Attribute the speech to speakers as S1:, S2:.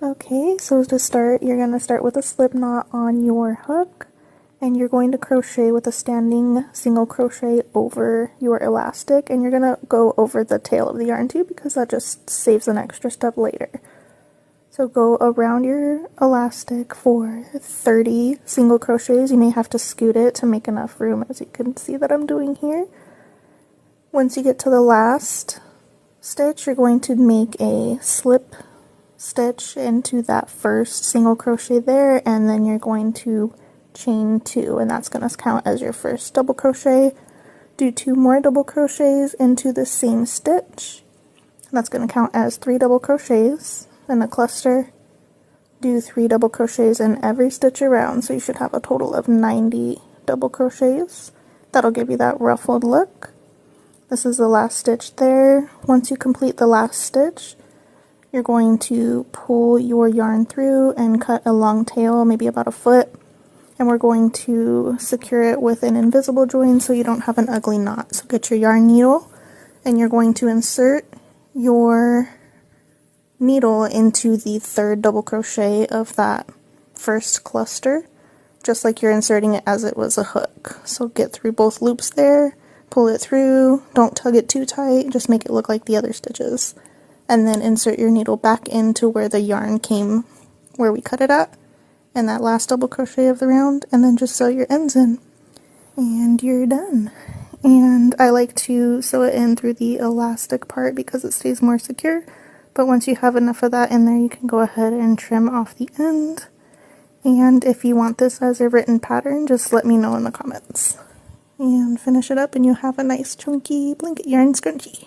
S1: Okay, so to start, you're going to start with a slip knot on your hook, and you're going to crochet with a standing single crochet over your elastic, and you're going to go over the tail of the yarn too because that just saves an extra step later. So go around your elastic for 30 single crochets. You may have to scoot it to make enough room, as you can see that I'm doing here. Once you get to the last stitch, you're going to make a slip stitch into that first single crochet there, and then you're going to chain 2, and that's going to count as your first double crochet. Do 2 more double crochets into the same stitch. That's going to count as 3 double crochets in a cluster. Do 3 double crochets in every stitch around, so you should have a total of 90 double crochets. That'll give you that ruffled look. This is the last stitch there. Once you complete the last stitch, you're going to pull your yarn through and cut a long tail, maybe about a foot, and we're going to secure it with an invisible join so you don't have an ugly knot. So get your yarn needle, and you're going to insert your needle into the 3rd double crochet of that first cluster, just like you're inserting it as it was a hook. So get through both loops there, pull it through, don't tug it too tight, just make it look like the other stitches. And then insert your needle back into where the yarn came, where we cut it at, and that last double crochet of the round, and then just sew your ends in. And you're done. And I like to sew it in through the elastic part because it stays more secure, but once you have enough of that in there, you can go ahead and trim off the end. And if you want this as a written pattern, just let me know in the comments. And finish it up and you have a nice chunky blanket yarn scrunchie.